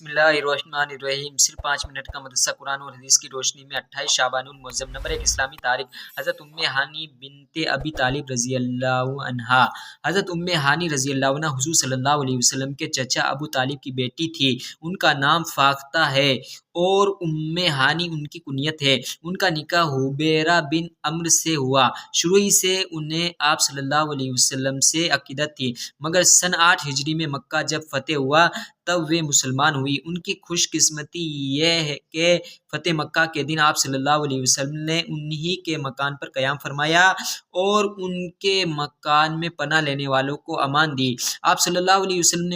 بسم اللہ الرحمن الرحیم۔ صرف 5 منٹ کا مدرسہ قرآن اور حدیث کی روشنی میں 28 شعبان المعظم۔ نمبر 1 اسلامی تاریخ۔ حضرت ام ہانی بنت ابی طالب رضی اللہ عنہا۔ حضرت ام ہانی رضی اللہ عنہ حضور صلی اللہ علیہ وسلم کے چچا ابو طالب کی بیٹی تھی۔ ان کا نام فاختہ ہے اور ام ہانی ان کی کنیت ہے۔ ان کا نکاح حبیرہ بن عمرو سے ہوا۔ شروع ہی سے انہیں آپ صلی اللہ علیہ وسلم سے عقیدت تھی، مگر سن 8 ہجری میں مکہ جب فتح ہوا تب وہ مسلمان ہوئی۔ ان کی خوش قسمتی یہ ہے کہ فتح مکہ کے دن آپ صلی اللہ علیہ وسلم نے انہی کے مکان پر قیام فرمایا اور ان کے مکان میں پناہ لینے والوں کو امان دی۔ آپ صلی اللہ علیہ وسلم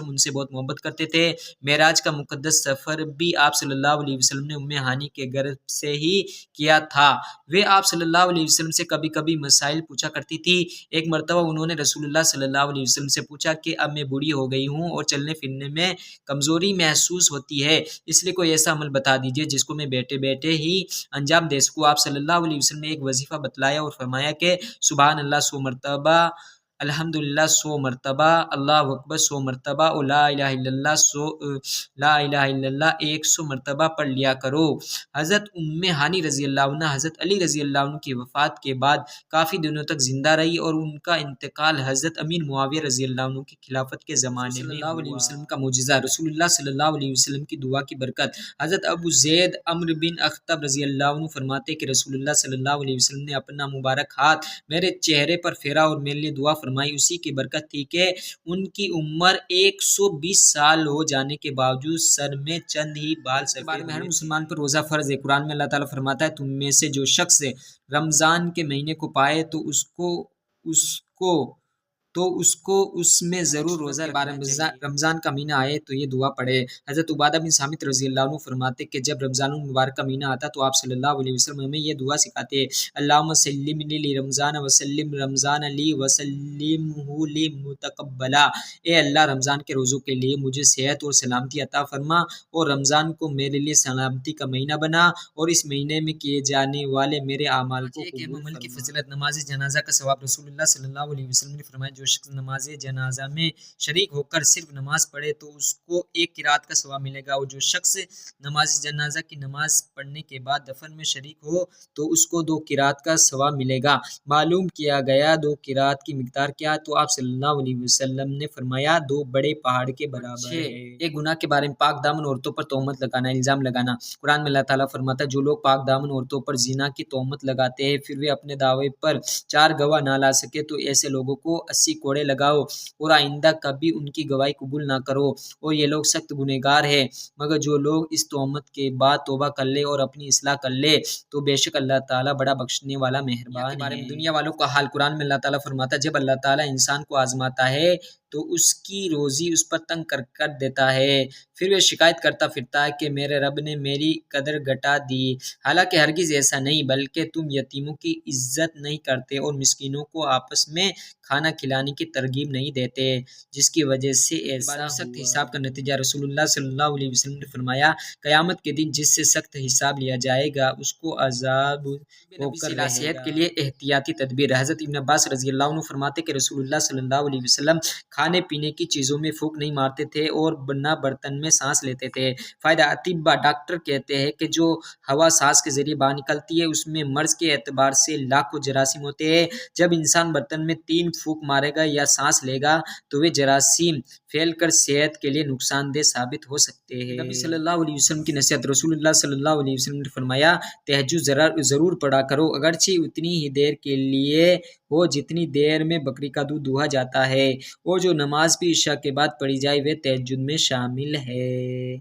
ان سے بہت محبت کرتے تھے۔ معراج کا مقدس سفر بھی آپ صلی اللہ علیہ وسلم نے ام ہانی کے گھر سے ہی کیا تھا۔ وہ آپ صلی اللہ علیہ وسلم سے کبھی کبھی مسائل پوچھا کرتی تھی۔ ایک مرتبہ انہوں نے رسول اللہ صلی اللہ علیہ وسلم سے پوچھا کہ اب میں بوڑھی ہو گئی ہوں اور چلنے پھرنے میں کمزوری محسوس ہوتی ہے، اس لیے کوئی ایسا عمل بتا دیجیے جس کو میں بیٹھے بیٹھے ہی انجام دے سکوں۔ آپ صلی اللہ علیہ وسلم نے ایک وظیفہ بتلایا اور فرمایا کہ سبحان اللہ 100 مرتبہ، الحمدللہ 100 مرتبہ، اللہ اکبر 100 مرتبہ اور لا الہ الا اللہ 100 مرتبہ پڑھ لیا کرو۔ حضرت ام ہانی رضی اللہ عنہ حضرت علی رضی اللہ عنہ کی وفات کے بعد کافی دنوں تک زندہ رہی اور ان کا انتقال حضرت امیر معاویہ رضی اللہ عنہ کی خلافت کے زمانے میں صلی اللہ علیہ وسلم کا معجزہ، رسول اللہ صلی اللہ علیہ وسلم کی دعا کی برکت۔ حضرت ابو زید عمرو بن اخطب رضی اللہ عنہ فرماتے کہ رسول اللہ صلی اللہ علیہ وسلم نے اپنا مبارک ہاتھ میرے چہرے پر پھیرا اور میرے لیے دعا فرمائی۔ اسی کی برکت تھی کہ ان کی عمر 120 سال ہو جانے کے باوجود سر میں چند ہی بال سفید ہوئے۔ ہر مسلمان پر روزہ فرض ہے۔ قرآن میں اللہ تعالیٰ فرماتا ہے تم میں سے جو شخص رمضان کے مہینے کو پائے تو اس کو اس میں ضرور روزہ رکھنا چاہیے۔ رمضان کا مہینہ آئے تو یہ دعا پڑھے۔ حضرت عبادہ بن صامت رضی اللہ عنہ فرماتے کہ جب رمضان المبارک کا مہینہ آتا تو آپ صلی اللہ علیہ وسلم ہمیں یہ دعا سکھاتے: اللہم سلمنی لرمضان وسلم رمضان لی وسلمہ لی متقبلا۔ اے اللہ رمضان کے روزوں کے لیے مجھے صحت اور سلامتی عطا فرما اور رمضان کو میرے لیے سلامتی کا مہینہ بنا اور اس مہینے میں کیے جانے والے میرے اعمال کو قبول فرما۔ عمل کی فضیلت، نماز جنازہ کا ثواب۔ رسول اللہ صلی اللہ علیہ وسلم نے فرمایا جو شخص نماز جنازہ میں شریک ہو کر صرف نماز پڑھے تو اس کو 1 قرات کا ثواب ملے گا، اور جو شخص نماز جنازہ کی نماز پڑھنے کے بعد دفن میں شریک ہو تو اس کو 2 قرات کا ثواب ملے گا۔ معلوم کیا گیا 2 قرات کی مقدار کیا، تو آپ صلی اللہ علیہ وسلم نے فرمایا 2 بڑے پہاڑ کے برابر ہے۔ ایک گناہ کے بارے میں پاک دامن عورتوں پر تہمت لگانا، الزام لگانا۔ قرآن میں اللہ تعالیٰ فرماتا ہے جو لوگ پاک دامن عورتوں پر زنا کی تہمت لگاتے ہیں پھر وہ اپنے دعوے پر 4 گواہ نہ لا سکے تو ایسے لوگوں کو 80 کوڑے لگاؤ اور آئندہ کبھی ان کی گواہی قبول نہ کرو، اور یہ لوگ سخت گنہگار ہیں۔ مگر جو لوگ اس تہمت کے بعد توبہ کر لے اور اپنی اصلاح کر لے تو بے شک اللہ تعالیٰ بڑا بخشنے والا مہربان ہے۔ دنیا والوں کا حال۔ قرآن میں اللہ تعالیٰ فرماتا ہے جب اللہ تعالیٰ انسان کو آزماتا ہے تو اس کی روزی اس پر تنگ کر دیتا ہے، پھر وہ شکایت کرتا پھرتا ہے کہ میرے رب نے میری قدر گھٹا دی، حالانکہ ہرگز ایسا نہیں، بلکہ تم یتیموں کی عزت نہیں کرتے اور مسکینوں کو آپس میں کھانا کھلانے کی ترغیب نہیں دیتے، جس کی وجہ سے ایسا سخت حساب کا نتیجہ۔ رسول اللہ صلی اللہ علیہ وسلم نے فرمایا قیامت کے دن جس سے سخت حساب لیا جائے گا اس کو عذاب ہو کر رہے گا۔ صحت کے لیے احتیاطی تدبیر۔ حضرت ابن عباس رضی اللہ عنہ فرماتے کہ رسول اللہ صلی اللہ علیہ وسلم کھانے پینے کی چیزوں میں پھونک نہیں مارتے تھے اور نہ برتن میں سانس لیتے تھے۔ فائدہ: اطباء ڈاکٹر کہتے ہیں کہ جو ہوا سانس کے ذریعے باہر نکلتی ہے اس میں مرض کے اعتبار سے لاکھوں جراثیم ہوتے ہیں۔ جب انسان برتن میں 3 پھونک مارے گا یا سانس لے گا تو وہ جراثیم پھیل کر صحت کے لیے نقصان دہ ثابت ہو سکتے ہیں۔ نبی صلی اللہ علیہ وسلم کی نصیحت۔ رسول اللہ صلی اللہ علیہ وسلم نے فرمایا تہجد ضرور پڑھا کرو، اگرچہ اتنی ہی دیر کے لیے ہو جتنی دیر میں بکری کا دودھ دہا جاتا ہے، اور جو نماز بھی عشاء کے بعد پڑھی جائے وہ تہجد میں شامل ہے۔